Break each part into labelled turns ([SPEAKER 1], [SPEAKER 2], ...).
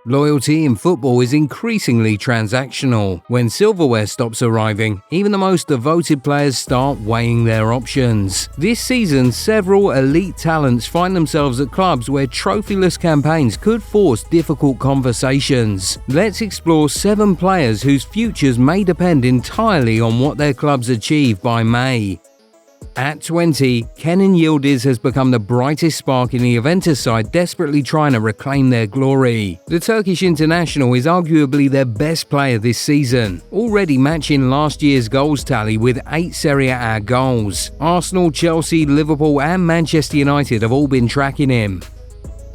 [SPEAKER 1] Loyalty in football is increasingly transactional. When silverware stops arriving, even the most devoted players start weighing their options. This season, several elite talents find themselves at clubs where trophyless campaigns could force difficult conversations. Let's explore 7 players whose futures may depend entirely on what their clubs achieve by May. At 20, Kenan Yildiz has become the brightest spark in the Juventus side desperately trying to reclaim their glory. The Turkish international is arguably their best player this season, already matching last year's goals tally with 8 Serie A goals. Arsenal, Chelsea, Liverpool and Manchester United have all been tracking him.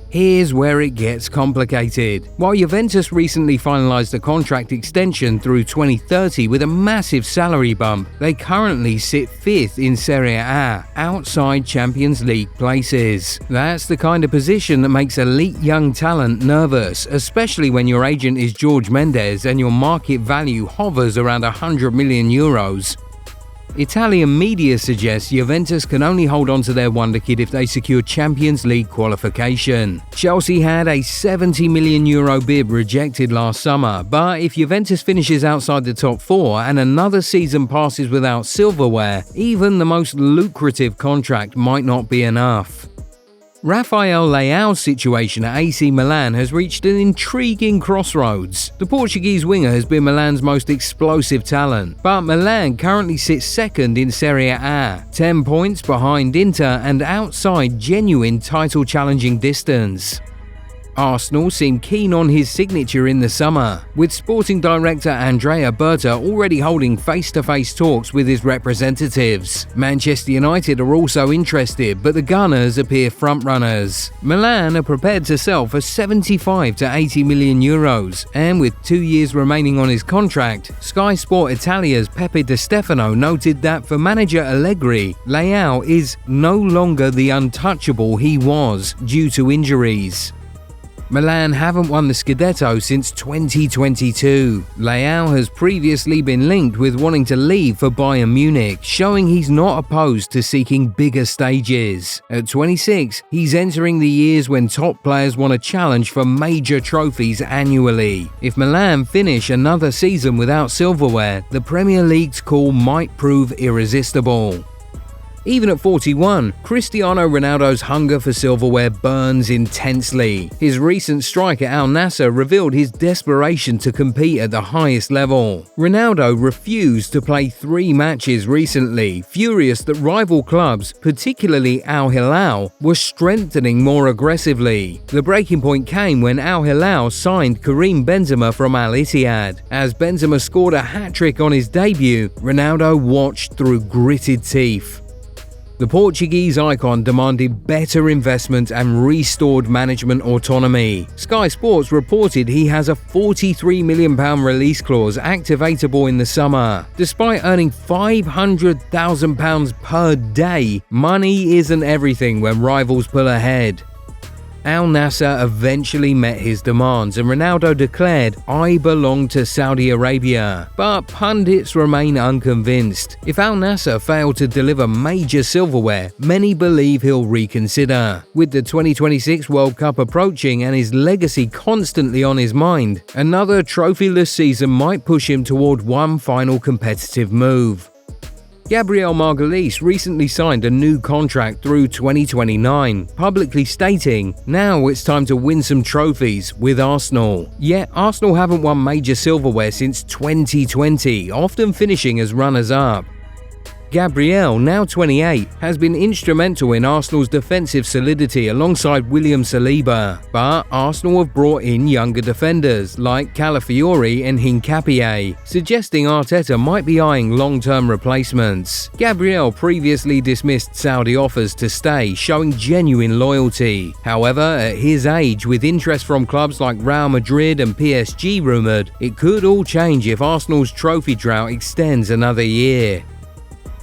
[SPEAKER 1] Here's where it gets complicated. While Juventus recently finalized a contract extension through 2030 with a massive salary bump, they currently sit 5th in Serie A, outside Champions League places. That's the kind of position that makes elite young talent nervous, especially when your agent is Jorge Mendes and your market value hovers around €100 million. Italian media suggests Juventus can only hold on to their wonder kid if they secure Champions League qualification. Chelsea had a €70 million bid rejected last summer, but if Juventus finishes outside the top 4 and another season passes without silverware, even the most lucrative contract might not be enough. Rafael Leao's situation at AC Milan has reached an intriguing crossroads. The Portuguese winger has been Milan's most explosive talent, but Milan currently sits 2nd in Serie A, 10 points behind Inter and outside genuine title-challenging distance. Arsenal seem keen on his signature in the summer, with sporting director Andrea Berta already holding face-to-face talks with his representatives. Manchester United are also interested, but the Gunners appear frontrunners. Milan are prepared to sell for €75 to €80 million, and with 2 years remaining on his contract, Sky Sport Italia's Pepe Di Stefano noted that for manager Allegri, Leao is no longer the untouchable he was due to injuries. Milan haven't won the Scudetto since 2022. Leao has previously been linked with wanting to leave for Bayern Munich, showing he's not opposed to seeking bigger stages. At 26, he's entering the years when top players want a challenge for major trophies annually. If Milan finish another season without silverware, the Premier League's call might prove irresistible. Even at 41, Cristiano Ronaldo's hunger for silverware burns intensely. His recent strike at Al Nassr revealed his desperation to compete at the highest level. Ronaldo refused to play 3 matches recently, furious that rival clubs, particularly Al Hilal, were strengthening more aggressively. The breaking point came when Al Hilal signed Karim Benzema from Al Ittihad. As Benzema scored a hat-trick on his debut, Ronaldo watched through gritted teeth. The Portuguese icon demanded better investment and restored management autonomy. Sky Sports reported he has a £43 million release clause activatable in the summer. Despite earning £500,000 per day, money isn't everything when rivals pull ahead. Al Nassr eventually met his demands and Ronaldo declared, "I belong to Saudi Arabia." But pundits remain unconvinced. If Al Nassr failed to deliver major silverware, many believe he'll reconsider. With the 2026 World Cup approaching and his legacy constantly on his mind, another trophyless season might push him toward one final competitive move. Gabriel Magalhaes recently signed a new contract through 2029, publicly stating, "Now it's time to win some trophies with Arsenal." Yet Arsenal haven't won major silverware since 2020, often finishing as runners-up. Gabriel, now 28, has been instrumental in Arsenal's defensive solidity alongside William Saliba, but Arsenal have brought in younger defenders like Calafiori and Hincapié, suggesting Arteta might be eyeing long-term replacements. Gabriel previously dismissed Saudi offers to stay, showing genuine loyalty. However, at his age, with interest from clubs like Real Madrid and PSG rumoured, it could all change if Arsenal's trophy drought extends another year.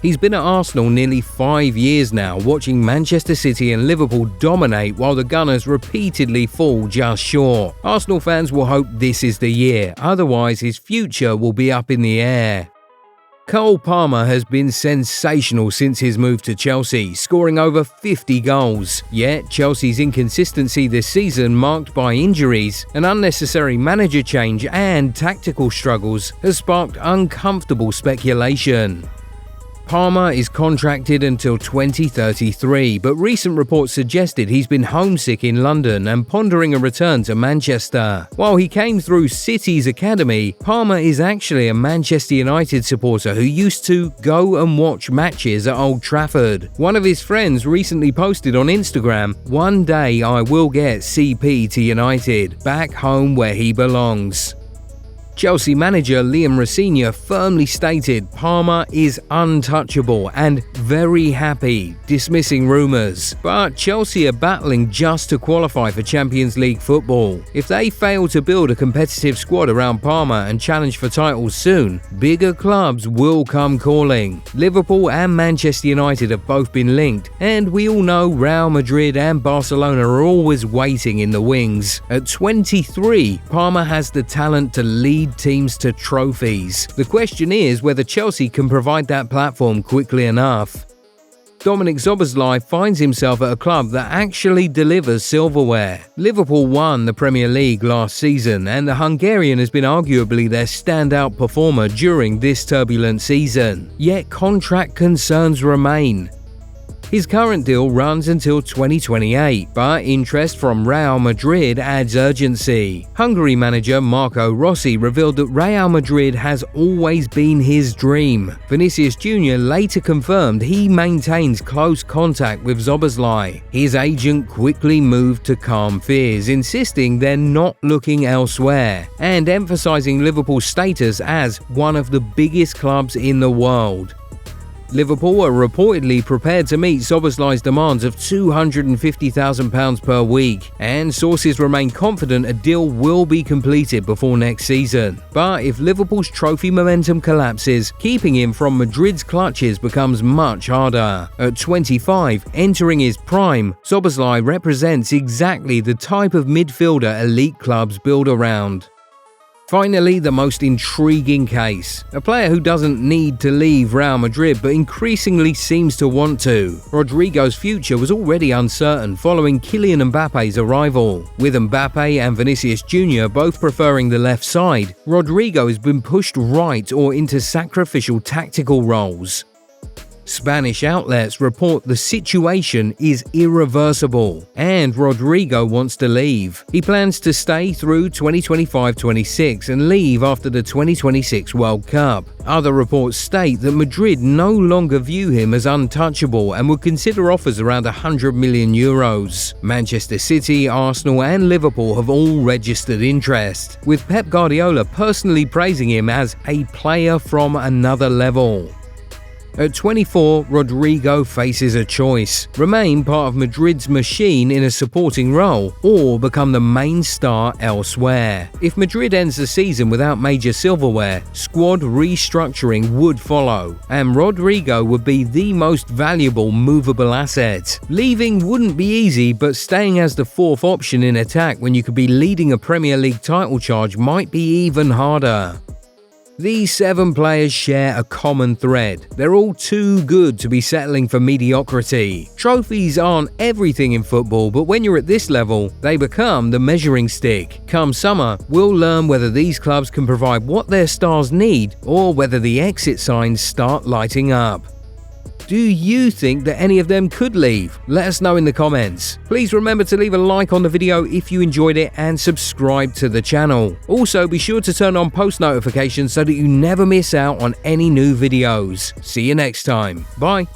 [SPEAKER 1] He's been at Arsenal nearly 5 years now, watching Manchester City and Liverpool dominate while the Gunners repeatedly fall just short. Arsenal fans will hope this is the year, otherwise his future will be up in the air. Cole Palmer has been sensational since his move to Chelsea, scoring over 50 goals. Yet, Chelsea's inconsistency this season, marked by injuries, an unnecessary manager change and tactical struggles, has sparked uncomfortable speculation. Palmer is contracted until 2033, but recent reports suggested he's been homesick in London and pondering a return to Manchester. While he came through City's academy, Palmer is actually a Manchester United supporter who used to go and watch matches at Old Trafford. One of his friends recently posted on Instagram, "One day I will get CP to United, back home where he belongs." Chelsea manager Liam Rossini firmly stated Palmer is untouchable and very happy, dismissing rumours. But Chelsea are battling just to qualify for Champions League football. If they fail to build a competitive squad around Palmer and challenge for titles soon, bigger clubs will come calling. Liverpool and Manchester United have both been linked, and we all know Real Madrid and Barcelona are always waiting in the wings. At 23, Palmer has the talent to lead teams to trophies. The question is whether Chelsea can provide that platform quickly enough. Dominik Szoboszlai finds himself at a club that actually delivers silverware. Liverpool won the Premier League last season, and the Hungarian has been arguably their standout performer during this turbulent season. Yet contract concerns remain. His current deal runs until 2028, but interest from Real Madrid adds urgency. Hungary manager Marco Rossi revealed that Real Madrid has always been his dream. Vinicius Jr. later confirmed he maintains close contact with Szoboszlai. His agent quickly moved to calm fears, insisting they're not looking elsewhere, and emphasizing Liverpool's status as one of the biggest clubs in the world. Liverpool are reportedly prepared to meet Szoboszlai's demands of £250,000 per week, and sources remain confident a deal will be completed before next season. But if Liverpool's trophy momentum collapses, keeping him from Madrid's clutches becomes much harder. At 25, entering his prime, Szoboszlai represents exactly the type of midfielder elite clubs build around. Finally, the most intriguing case. A player who doesn't need to leave Real Madrid but increasingly seems to want to. Rodrygo's future was already uncertain following Kylian Mbappe's arrival. With Mbappe and Vinicius Jr. both preferring the left side, Rodrygo has been pushed right or into sacrificial tactical roles. Spanish outlets report the situation is irreversible, and Rodrygo wants to leave. He plans to stay through 2025-26 and leave after the 2026 World Cup. Other reports state that Madrid no longer view him as untouchable and would consider offers around €100 million. Manchester City, Arsenal and Liverpool have all registered interest, with Pep Guardiola personally praising him as a player from another level. At 24, Rodrygo faces a choice: remain part of Madrid's machine in a supporting role, or become the main star elsewhere. If Madrid ends the season without major silverware, squad restructuring would follow, and Rodrygo would be the most valuable movable asset. Leaving wouldn't be easy, but staying as the fourth option in attack when you could be leading a Premier League title charge might be even harder. These 7 players share a common thread. They're all too good to be settling for mediocrity. Trophies aren't everything in football, but when you're at this level, they become the measuring stick. Come summer, we'll learn whether these clubs can provide what their stars need, or whether the exit signs start lighting up. Do you think that any of them could leave? Let us know in the comments. Please remember to leave a like on the video if you enjoyed it and subscribe to the channel. Also, be sure to turn on post notifications so that you never miss out on any new videos. See you next time. Bye.